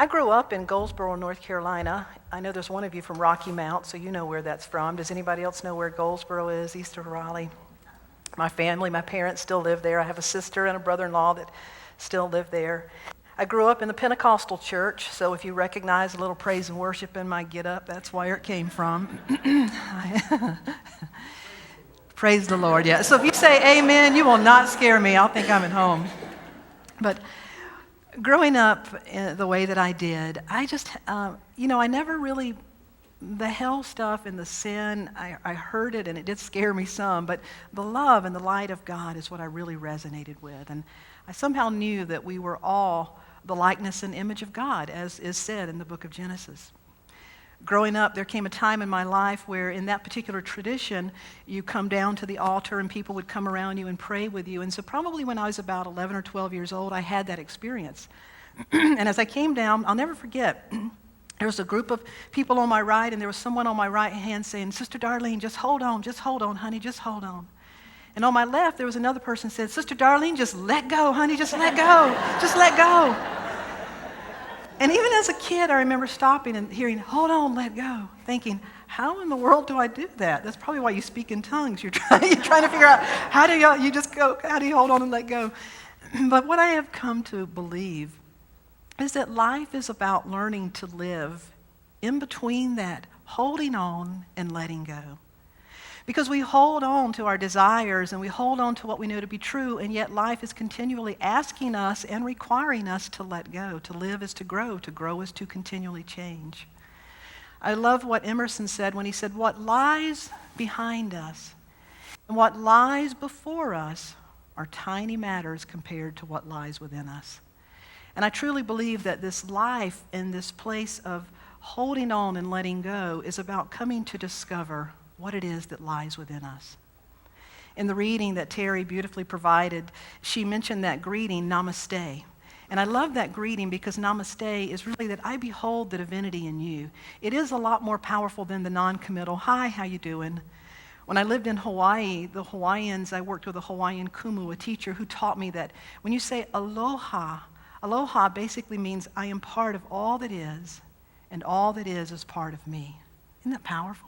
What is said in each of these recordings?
I grew up in Goldsboro, North Carolina. I know there's one of you from Rocky Mount, so you know where that's from. Does anybody else know where Goldsboro is, east of Raleigh? My family, my parents still live there. I have a sister and a brother-in-law that still live there. I grew up in the Pentecostal church, so if you recognize a little praise and worship in my get-up, that's where it came from. Praise the Lord, yeah. So if you say amen, you will not scare me. I'll think I'm at home. But growing up the way that I did, I just, I never really, the hell stuff and the sin, I heard it and it did scare me some, but the love and the light of God is what I really resonated with. And I somehow knew that we were all the likeness and image of God, as is said in the book of Genesis. Growing up, there came a time in my life where in that particular tradition, you come down to the altar and people would come around you and pray with you. And so probably when I was about 11 or 12 years old, I had that experience. And as I came down, I'll never forget, there was a group of people on my right, and there was someone on my right hand saying, "Sister Darlene, just hold on, honey, just hold on." And on my left, there was another person who said, "Sister Darlene, just let go, honey, just let go, just let go." And even as a kid, I remember stopping and hearing, "Hold on, let go," thinking, how in the world do I do that? That's probably why you speak in tongues. You're trying to figure out, how do you hold on and let go? But what I have come to believe is that life is about learning to live in between that holding on and letting go. Because we hold on to our desires and we hold on to what we know to be true, and yet life is continually asking us and requiring us to let go. To live is to grow is to continually change. I love what Emerson said when he said, "What lies behind us and what lies before us are tiny matters compared to what lies within us." And I truly believe that this life in this place of holding on and letting go is about coming to discover what it is that lies within us. In the reading that Terry beautifully provided, she mentioned that greeting, namaste. And I love that greeting because namaste is really that I behold the divinity in you. It is a lot more powerful than the non-committal, "Hi, how you doing?" When I lived in Hawaii, the Hawaiians, I worked with a Hawaiian kumu, a teacher who taught me that when you say aloha, aloha basically means I am part of all that is, and all that is part of me. Isn't that powerful?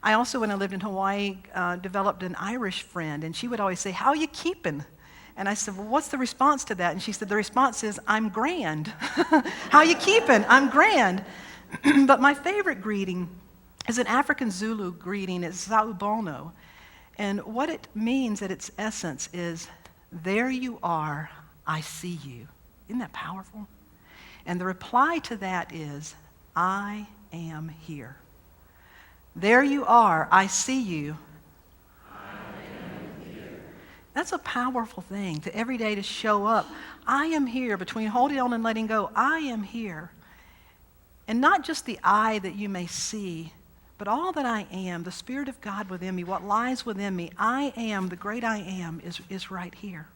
I also, when I lived in Hawaii, developed an Irish friend, and she would always say, "How you keeping?" And I said, "Well, what's the response to that?" And she said, "The response is, I'm grand." "How you keeping?" "I'm grand." But my favorite greeting is an African Zulu greeting. It's Sawubona. And what it means at its essence is, "There you are, I see you." Isn't that powerful? And the reply to that is, "I am here." There you are, I see you. I am here. That's a powerful thing to every day to show up. I am here. Between holding on and letting go, I am here. And not just the I that you may see, but all that I am, the Spirit of God within me, what lies within me, I am, the great I am, is right here.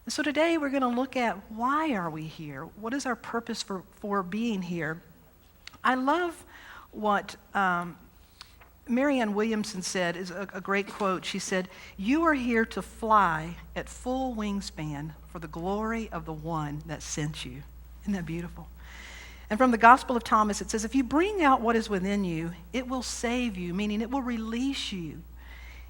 And so today we're going to look at why are we here? What is our purpose for being here? I love what Marianne Williamson said is a great quote. She said, "You are here to fly at full wingspan for the glory of the one that sent you." Isn't that beautiful? And from the Gospel of Thomas, it says, "If you bring out what is within you, it will save you," meaning it will release you.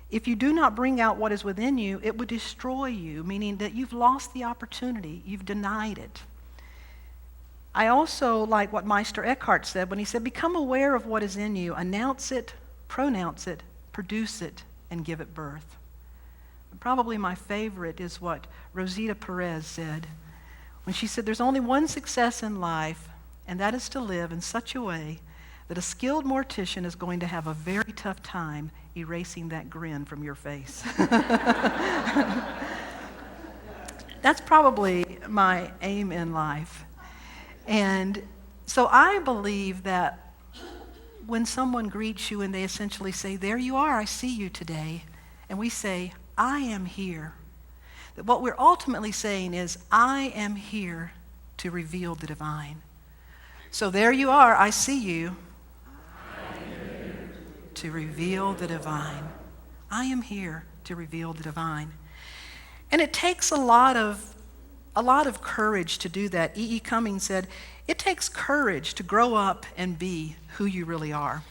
"If you do not bring out what is within you, it would destroy you," meaning that you've lost the opportunity, you've denied it. I also like what Meister Eckhart said when he said, "Become aware of what is in you, announce it, pronounce it, produce it, and give it birth." And probably my favorite is what Rosita Perez said when she said, "There's only one success in life, and that is to live in such a way that a skilled mortician is going to have a very tough time erasing that grin from your face." That's probably my aim in life. And so I believe that when someone greets you and they essentially say, "There you are, I see you today," and we say, "I am here," that what we're ultimately saying is, "I am here to reveal the divine." So there you are, I see you. I am here to reveal the divine. I am here to reveal the divine. And it takes a lot of a lot of courage to do that. E.E. Cummings said, it takes courage to grow up and be who you really are.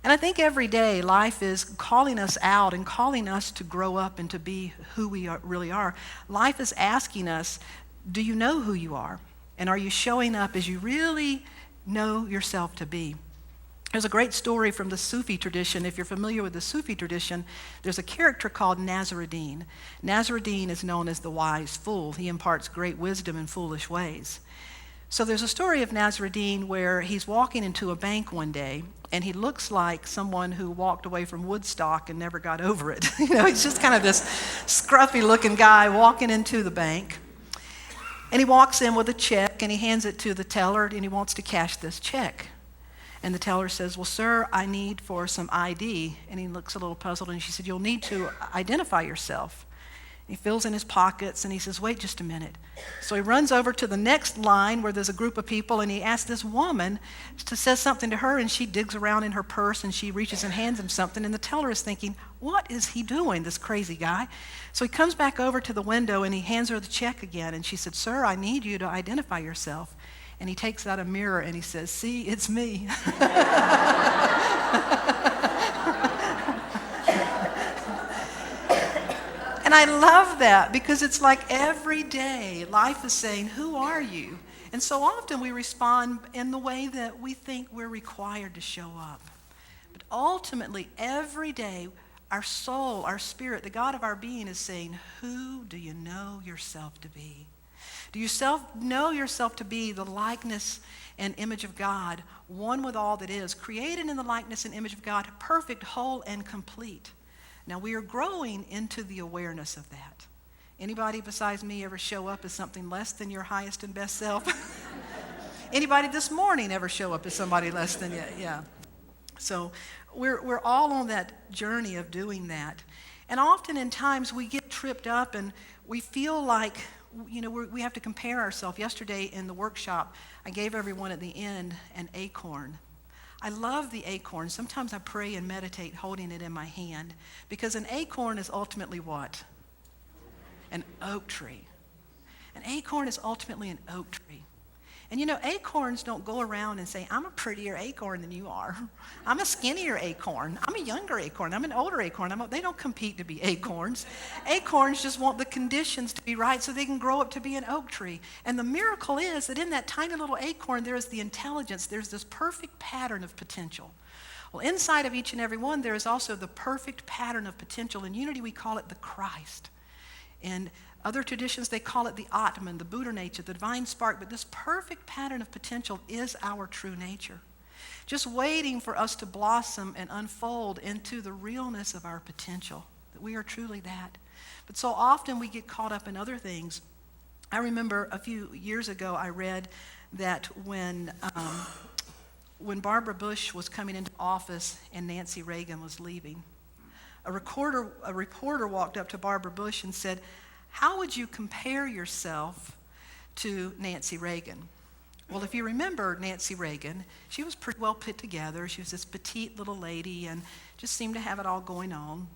And I think every day life is calling us out and calling us to grow up and to be who we really are. Life is asking us, do you know who you are? And are you showing up as you really know yourself to be? There's a great story from the Sufi tradition. If you're familiar with the Sufi tradition, there's a character called Nasruddin. Nasruddin is known as the wise fool. He imparts great wisdom in foolish ways. So there's a story of Nasruddin where he's walking into a bank one day, and he looks like someone who walked away from Woodstock and never got over it. He's just kind of this scruffy-looking guy walking into the bank. And he walks in with a check, and he hands it to the teller, and he wants to cash this check. And the teller says, well, sir, I need for some ID. And he looks a little puzzled, and she said, you'll need to identify yourself. He fills in his pockets, and he says, wait just a minute. So he runs over to the next line where there's a group of people, and he asks this woman to say something to her, and she digs around in her purse, and she reaches and hands him something, and the teller is thinking, what is he doing, this crazy guy? So he comes back over to the window, and he hands her the check again, and she said, sir, I need you to identify yourself. And he takes out a mirror, and he says, see, it's me. And I love that because it's like every day life is saying, who are you? And so often we respond in the way that we think we're required to show up. But ultimately, every day, our soul, our spirit, the God of our being is saying, who do you know yourself to be? Do you know yourself to be the likeness and image of God, one with all that is, created in the likeness and image of God, perfect, whole, and complete? Now, we are growing into the awareness of that. Anybody besides me ever show up as something less than your highest and best self? Anybody this morning ever show up as somebody less than you? Yeah. So we're all on that journey of doing that. And often in times we get tripped up and we feel like, we have to compare ourselves. Yesterday in the workshop, I gave everyone at the end an acorn. I love the acorn. Sometimes I pray and meditate holding it in my hand because an acorn is ultimately what? An oak tree. An acorn is ultimately an oak tree. And acorns don't go around and say, I'm a prettier acorn than you are. I'm a skinnier acorn. I'm a younger acorn. I'm an older acorn. They don't compete to be acorns. Acorns just want the conditions to be right so they can grow up to be an oak tree. And the miracle is that in that tiny little acorn, there is the intelligence. There's this perfect pattern of potential. Well, inside of each and every one, there is also the perfect pattern of potential. In unity, we call it the Christ. In other traditions, they call it the Atman, the Buddha nature, the divine spark. But this perfect pattern of potential is our true nature. Just waiting for us to blossom and unfold into the realness of our potential, that we are truly that. But so often we get caught up in other things. I remember a few years ago I read that when Barbara Bush was coming into office and Nancy Reagan was leaving, a reporter walked up to Barbara Bush and said, how would you compare yourself to Nancy Reagan? Well, if you remember Nancy Reagan, she was pretty well put together. She was this petite little lady and just seemed to have it all going on.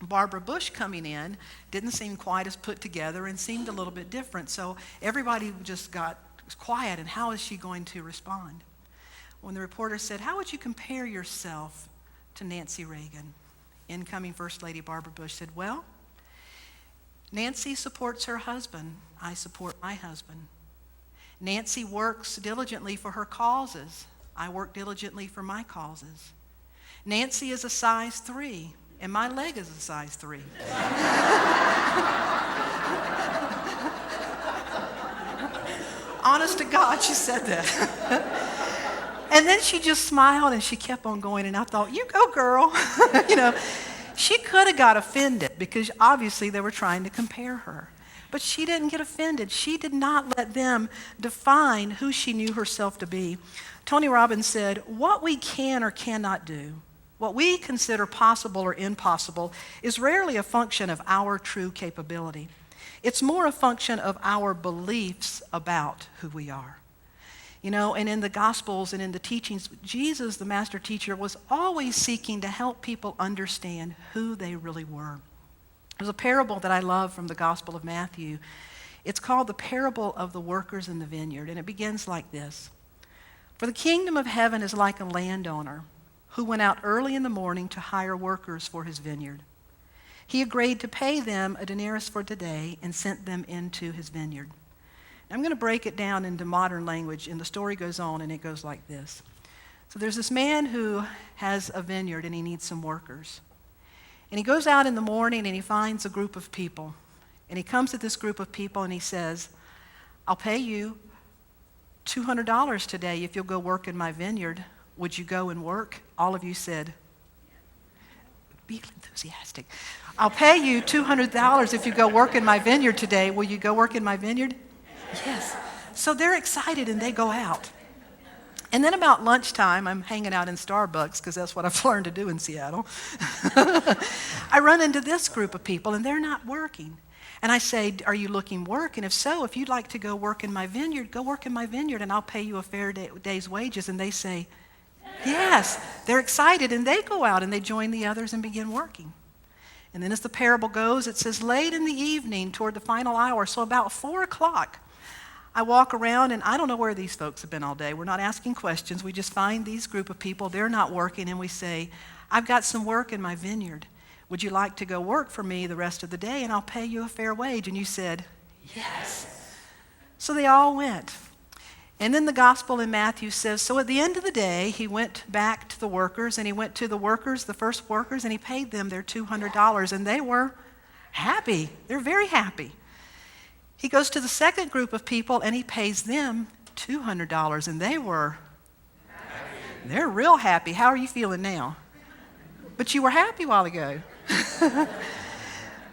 Barbara Bush coming in didn't seem quite as put together and seemed a little bit different. So everybody just got quiet, and how is she going to respond? When the reporter said, how would you compare yourself to Nancy Reagan? Incoming First Lady Barbara Bush said, well, Nancy supports her husband. I support my husband. Nancy works diligently for her causes. I work diligently for my causes. Nancy is a size 3, and my leg is a size 3. Honest to God, she said that. And then she just smiled and she kept on going, and I thought, you go, girl. She could have got offended because obviously they were trying to compare her. But she didn't get offended. She did not let them define who she knew herself to be. Tony Robbins said, what we can or cannot do, what we consider possible or impossible, is rarely a function of our true capability. It's more a function of our beliefs about who we are. And in the Gospels and in the teachings, Jesus, the master teacher, was always seeking to help people understand who they really were. There's a parable that I love from the Gospel of Matthew. It's called the parable of the workers in the vineyard, and it begins like this. For the kingdom of heaven is like a landowner who went out early in the morning to hire workers for his vineyard. He agreed to pay them a denarius for today and sent them into his vineyard. I'm going to break it down into modern language, and the story goes on, and it goes like this. So there's this man who has a vineyard, and he needs some workers. And he goes out in the morning, and he finds a group of people. And he comes to this group of people, and he says, I'll pay you $200 today if you'll go work in my vineyard. Would you go and work? All of you said, be enthusiastic. I'll pay you $200 if you go work in my vineyard today. Will you go work in my vineyard? Yes. So they're excited, and they go out. And then about lunchtime, I'm hanging out in Starbucks because that's what I've learned to do in Seattle. I run into this group of people, and they're not working. And I say, are you looking work? And if so, if you'd like to go work in my vineyard, go work in my vineyard, and I'll pay you a fair day's wages. And they say, yes. They're excited, and they go out, and they join the others and begin working. And then as the parable goes, it says, late in the evening, toward the final hour, so about 4 o'clock, I walk around, and I don't know where these folks have been all day. We're not asking questions. We just find these group of people. They're not working, and we say, I've got some work in my vineyard. Would you like to go work for me the rest of the day, and I'll pay you a fair wage? And you said, yes. So they all went. And then the gospel in Matthew says, so at the end of the day, he went back to the workers, and he went to the workers, the first workers, and he paid them their $200, and they were happy. They're very happy. He goes to the second group of people, and he pays them $200, and they're real happy. How are you feeling now? But you were happy a while ago.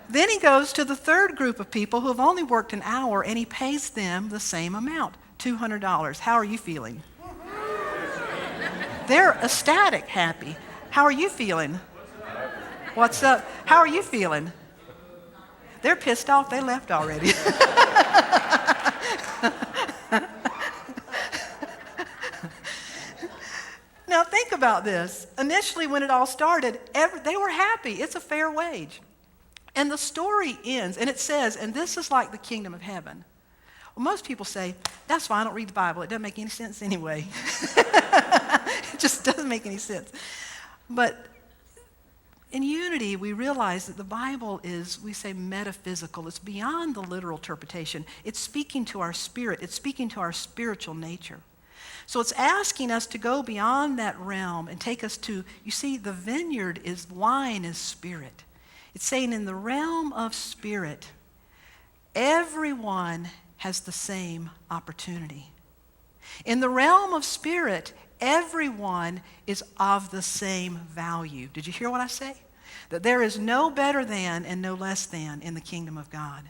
Then he goes to the third group of people who have only worked an hour, and he pays them the same amount, $200. How are you feeling? They're ecstatic happy. How are you feeling? What's up? How are you feeling? They're pissed off. They left already. Now think about this. Initially when it all started, they were happy. It's a fair wage. And the story ends, and it says, and this is like the kingdom of heaven. Well, most people say, that's why I don't read the Bible. It doesn't make any sense anyway. It just doesn't make any sense. But in unity, we realize that the Bible is, we say, metaphysical. It's beyond the literal interpretation. It's speaking to our spirit. It's speaking to our spiritual nature. So it's asking us to go beyond that realm and take us to, you see, the vineyard is, wine is spirit. It's saying in the realm of spirit, everyone has the same opportunity. In the realm of spirit, everyone is of the same value. Did you hear what I say? That there is no better than and no less than in the kingdom of God.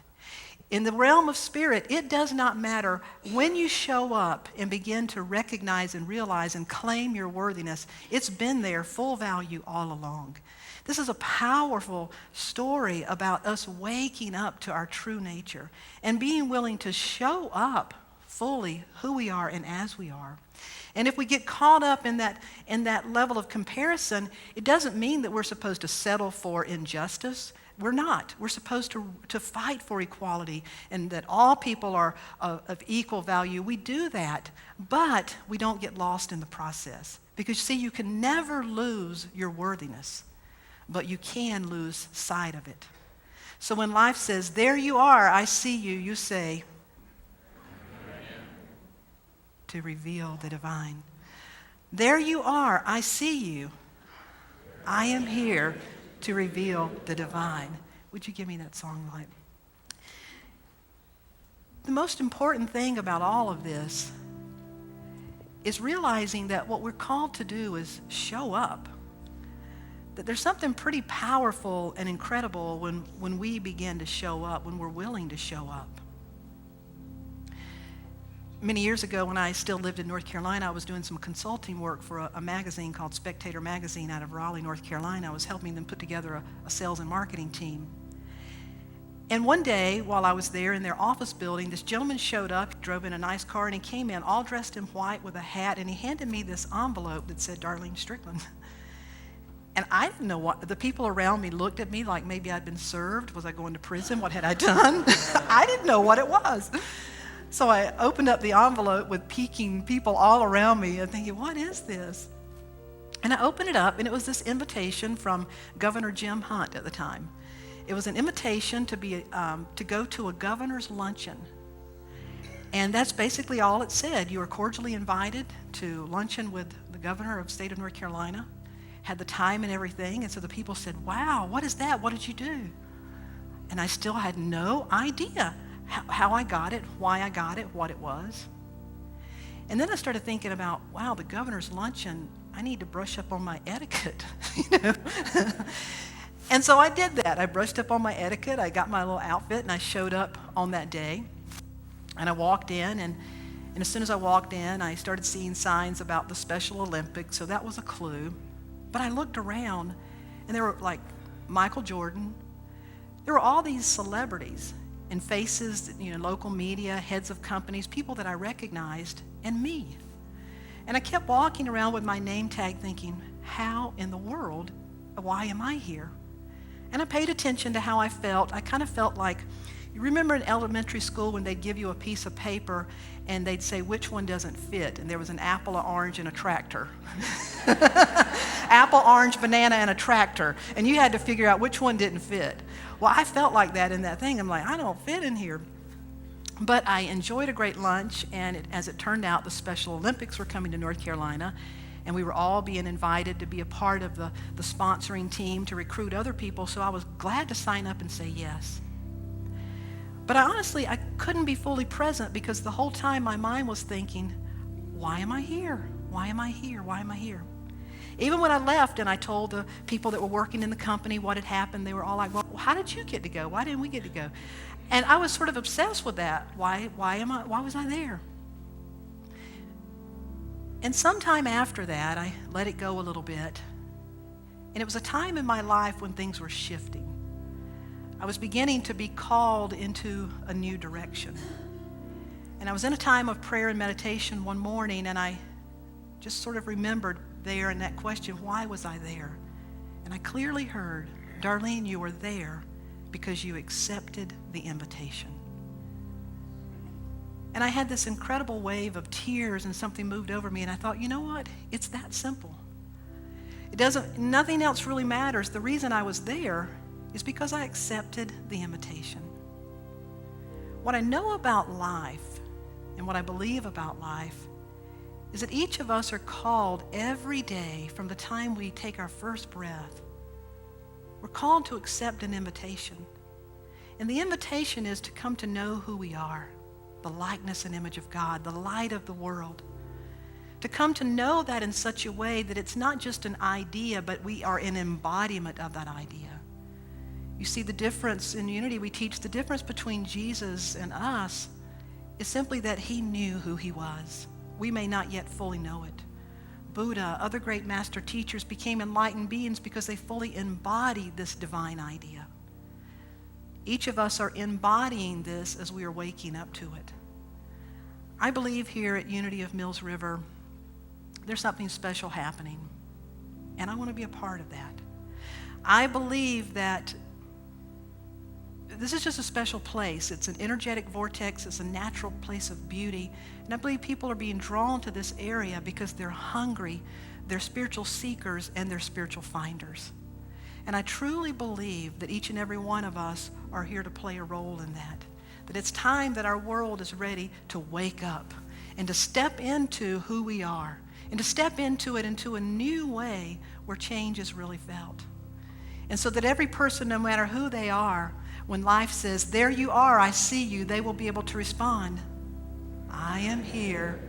In the realm of spirit, it does not matter when you show up and begin to recognize and realize and claim your worthiness. It's been there, full value all along. This is a powerful story about us waking up to our true nature and being willing to show up fully who we are and as we are. And if we get caught up in that level of comparison, it doesn't mean that we're supposed to settle for injustice. We're not. We're supposed to fight for equality and that all people are of equal value. We do that, but we don't get lost in the process. Because, see, you can never lose your worthiness, but you can lose sight of it. So when life says, there you are, I see you, you say, to reveal the divine. There you are, I see you. I am here to reveal the divine. Would you give me that song light? The most important thing about all of this is realizing that what we're called to do is show up. That there's something pretty powerful and incredible when we begin to show up, when we're willing to show up. Many years ago, when I still lived in North Carolina, I was doing some consulting work for a magazine called Spectator Magazine out of Raleigh, North Carolina. I was helping them put together a sales and marketing team. And one day, while I was there in their office building, this gentleman showed up, drove in a nice car, and he came in all dressed in white with a hat, and he handed me this envelope that said Darlene Strickland. And I didn't know what, the people around me looked at me like maybe I'd been served. Was I going to prison? What had I done? I didn't know what it was. So I opened up the envelope with peeking people all around me and thinking, what is this? And I opened it up, and it was this invitation from Governor Jim Hunt at the time. It was an invitation to go to a governor's luncheon. And that's basically all it said. You are cordially invited to luncheon with the governor of the state of North Carolina. Had the time and everything. And so the people said, wow, what is that? What did you do? And I still had no idea how I got it, why I got it, what it was. And then I started thinking about, wow, the governor's luncheon, I need to brush up on my etiquette. And so I did that. I brushed up on my etiquette. I got my little outfit, and I showed up on that day. And I walked in, and as soon as I walked in, I started seeing signs about the Special Olympics, so that was a clue. But I looked around, and there were like Michael Jordan. There were all these celebrities and faces, local media, heads of companies, people that I recognized, and me. And I kept walking around with my name tag thinking, how in the world, why am I here? And I paid attention to how I felt. I kind of felt like, you remember in elementary school when they'd give you a piece of paper and they'd say which one doesn't fit, and there was an apple, an orange, and a tractor. Apple, orange, banana, and a tractor, and you had to figure out which one didn't fit. Well, I felt like that in that thing. I'm like, I don't fit in here. But I enjoyed a great lunch, and as it turned out, the Special Olympics were coming to North Carolina, and we were all being invited to be a part of the sponsoring team to recruit other people, so I was glad to sign up and say yes. But I couldn't be fully present because the whole time my mind was thinking, why am I here? Why am I here? Why am I here? Even when I left and I told the people that were working in the company what had happened, they were all like, well, how did you get to go? Why didn't we get to go? And I was sort of obsessed with that. Why was I there? And sometime after that, I let it go a little bit. And it was a time in my life when things were shifting. I was beginning to be called into a new direction. And I was in a time of prayer and meditation one morning, and I just sort of remembered there in that question, why was I there? And I clearly heard, Darlene, you were there because you accepted the invitation. And I had this incredible wave of tears, and something moved over me, and I thought, you know what? It's that simple. Nothing else really matters. The reason I was there is because I accepted the invitation. What I know about life and what I believe about life is that each of us are called every day from the time we take our first breath. We're called to accept an invitation. And the invitation is to come to know who we are, the likeness and image of God, the light of the world. To come to know that in such a way that it's not just an idea, but we are an embodiment of that idea. You see, the difference in unity, we teach the difference between Jesus and us is simply that he knew who he was. We may not yet fully know it. Buddha, other great master teachers became enlightened beings because they fully embodied this divine idea. Each of us are embodying this as we are waking up to it. I believe here at Unity of Mills River, there's something special happening, and I want to be a part of that. I believe that this is just a special place. It's an energetic vortex. It's a natural place of beauty. And I believe people are being drawn to this area because they're hungry, they're spiritual seekers, and they're spiritual finders. And I truly believe that each and every one of us are here to play a role in that. That it's time that our world is ready to wake up and to step into who we are and to step into it into a new way where change is really felt. And so that every person, no matter who they are, when life says, there you are, I see you, they will be able to respond, I am here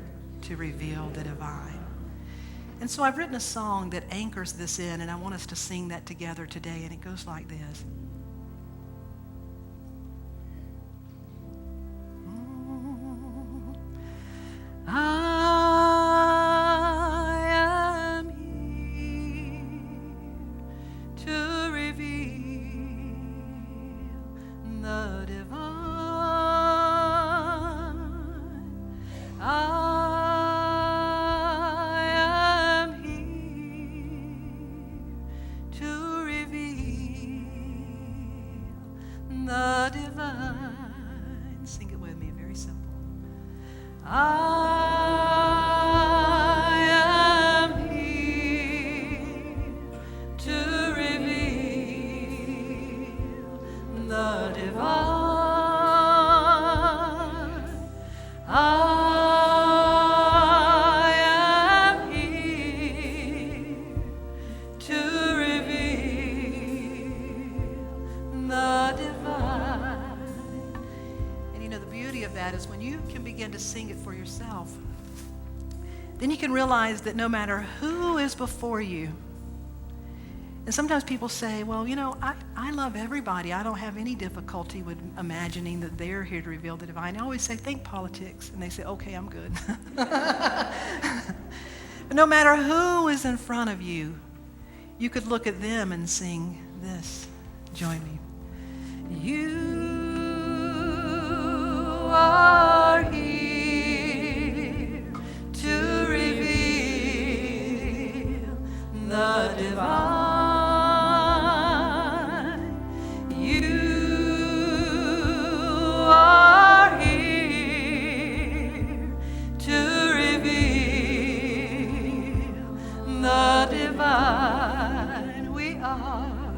to reveal the divine. And so I've written a song that anchors this in, and I want us to sing that together today, and it goes like this. I am here to reveal the divine. I am here the divine. Sing it with me, very simple. I am here to reveal the divine. I am here to reveal the divine. And you know, the beauty of that is when you can begin to sing it for yourself, then you can realize that no matter who is before you, and sometimes people say, well, you know, I love everybody. I don't have any difficulty with imagining that they're here to reveal the divine. I always say, think politics. And they say, okay, I'm good. But no matter who is in front of you, you could look at them and sing this. Join me. You are here to reveal the divine. You are here to reveal the divine. We are.